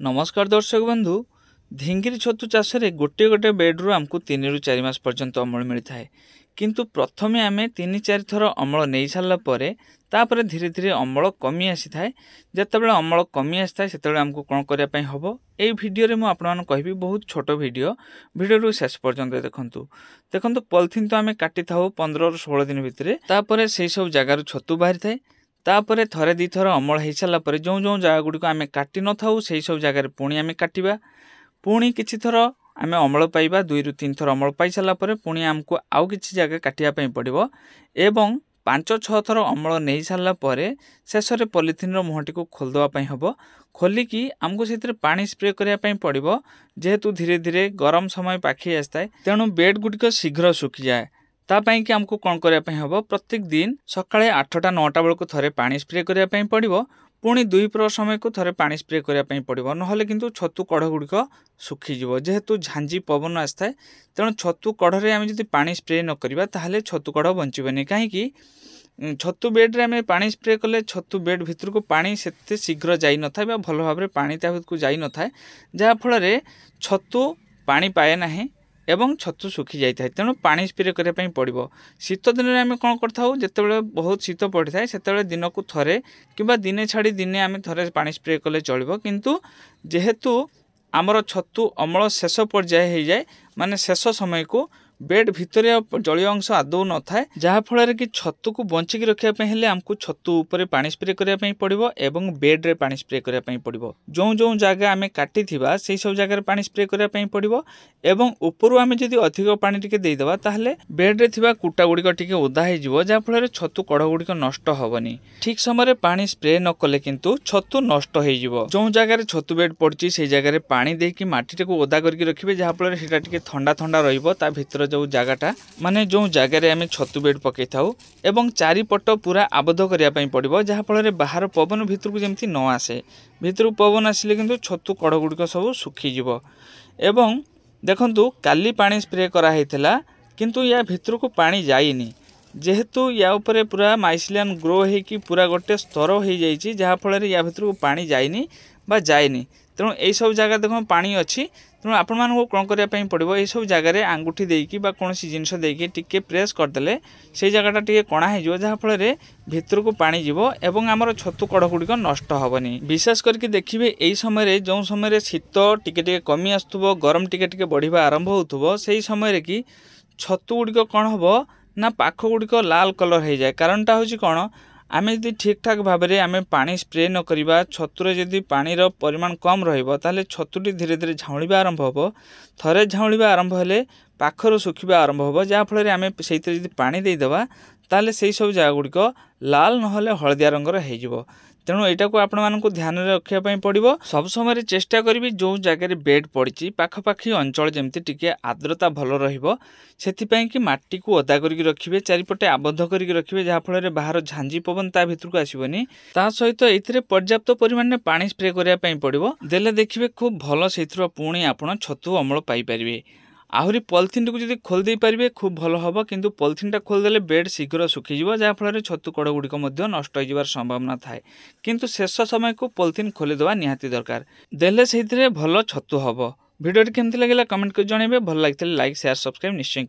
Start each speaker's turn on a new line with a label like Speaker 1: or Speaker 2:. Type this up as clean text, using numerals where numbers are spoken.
Speaker 1: नमस्कार दर्शक बंधु ढिंगिरी छतु चाष गोटे गोटे बेड्रु आमको 3 ରୁ 4 मास पर्यंत अमल मिलता है किंतु प्रथमे आम 3-4 थर अमल नहीं सारा पर धीरे धीरे अमल कमी आसी था जिते अमल कमी आसी था आमको कौन करने हम ये भिडियो में आपको कहबी बहुत छोट भिडियो शेष पर्यंत देखु देखो पॉलिथिन तो आम काटी था 15 ରୁ 16 दिन भितर से सब जगार छतु बाहरी थाए तापर थरे दी थर अमल हो सारापर जो जो जगह गुड़िक आम काटी न था से सब जगार पुणी आम काटा पुणी किसी थर आम अमल पाइबा 2 ରୁ 3 थर अमल पाई सारापर पुणी आमको आउ किसी जगह काटापी पड़ो एवं 5-6 थर अमल नहीं सारापर शेष में पॉलिथिन मुहटी को खोलदेवाई हम खोलिकी आमको से पानी स्प्रे करने पड़ो जेहेतु धीरे धीरे गरम समय पाखे आसता तेणु बेड गुड़िक शीघ्र सुखी जाए तापाई कि आमको कौन करने हम प्रत्येक दिन सकाଳେ 8-9 बेलू थे पानी स्प्रे करने पड़ो पुणी 2 प्रहर समय को थे पानी स्प्रे करने पड़ो ना कि छतु कढ़ गुड़िक सुखीज जेहेतु झांझी पवन आसता है तेणु छतु कढ़े आम जब पानी स्प्रे न करवा ताहले छतु कढ़ बंचबनी कहीं छतु बेड्रे आम पानी स्प्रे कले छतु बेड भितर को पानी से शीघ्र जाई न था भल भाव पानी को जाई न था जहाँफल छतु पानी पाए ना एवं छतु सुखी जाए तेणु पानी स्प्रे करने पड़ो शीत दिन में आम कौन करते बहुत शीत पड़ता है से दिन को थे कि दिने छाड़ी दिने आम थे पानी स्प्रे कले चलो किंतु जेहेतु आमर छतु अमल शेष पर्याय हो जाए माने शेष समय को बेड भितर जलीय अंश आदौ न था जहाँफल कि छतु को बंचिकी रखापी हेले आमको छतु उपर पानी स्प्रे करने पड़ो एवं बेड्रे पानी स्प्रे करने पड़ो जो जो जगह आम काटी से सब जगह पानी स्प्रे करने पड़ो एवं उपरू आम जब अधिक पानी टिके देदेबा ताहले बेड्रे थिबा कुटा गुड़िक टिके ओदा हो जहाँफल छतु कढ़ गुड़िक नष्ट हेनी ठीक समय पानी स्प्रे न कले किंतु छतु नष्ट हो जो जगह छतु बेड पड़ी से जगह पानी देकी माटी को ओदा करके रखिए जहाँफल से ठंडा ठंडा भितर जो जगटा माने जो जगह आम छतु बेड पकई था एवं चारिपट पूरा आबद्ध करने पड़ो जहाँफल बाहर पवन भितर को जमी न आसे भितर पवन आसिले किंतु छतु कढ़ गुड़िक सब सुखीज एवं देखंतु काली पानी स्प्रे कराई किंतु या भितर को पानी जाइनी जेहेतु या उपरे पूरा माइसिलियन ग्रो होगी पूरा गोटे स्तर हो जाइए जहाँफल या भितर को पानी जाइनी बा जाइनी तेणु यही सब जगह देख पानी अच्छी तेणु आपण मानक कौन करने पड़ो ये सब जगह आंगुठी देकी बा कौन सी जिनस देकी टिके प्रेस करदे से जगहटा टिके कणा हो जहाँफल भितर को पानी जीव एवं आमर छतु कढ़ गुड़िक नष्ट हेनी विशेष करके देखिए यही समय जो समय शीत टिके कमी आसुव गरम टिके बढ़िया आरंभ होथुव से समय कि छतु गुड़िक कौन हम ना पाख गुड़िक लाल कलर हो जाए कारणटा हूँ कौन आम जब ठीक ठाक भाव में आम पानी स्प्रे न करवा छतुरे जदि पानीर परिमाण कम रही छतुटी धीरे धीरे झाउलिबा आरंभ हो थे झाउलिबा आरंभ हेले पाखर सुखिबा आरंभ हो जहाँफल आम से पानी देदेबा ताले से सब जगह गुड़िक लाल ना हलदिया रंगर हो तेणु यहाँ को आपण मानक ध्यान रखापी पड़ो सब समय चेष्टा करी जो जगह बेड पड़ी पाखपाखी अंचल जमती टिके आर्द्रता भल रही कि माटी को ओदा करके रखिए चारिपटे आबद्ध करके रखिए जहाँफल बाहर झांझी पवन ता भितर को आसबनी ता सहित ये पर्याप्त परिमाण में पानी स्प्रे करने पड़ो देले देखिए खूब भल से पुणी आपण छतु अमल पाइपर आहरी पॉलिथिन को जब खोल पारे खूब भल हम किंतु पॉलिथिन खोलदे बेड शीघ्र सुखीज जहाँफल छतु कढ़ गुड़िक नष्ट हो संभावना थाए किंतु शेष समय को पॉलिथिन खोलीदेवा निहाती दरकार देले से भल छतु हम भिडियो केमती लगे कमेंट कर जनइबे भल लगे लाइक शेयर सब्सक्राइब निश्चय।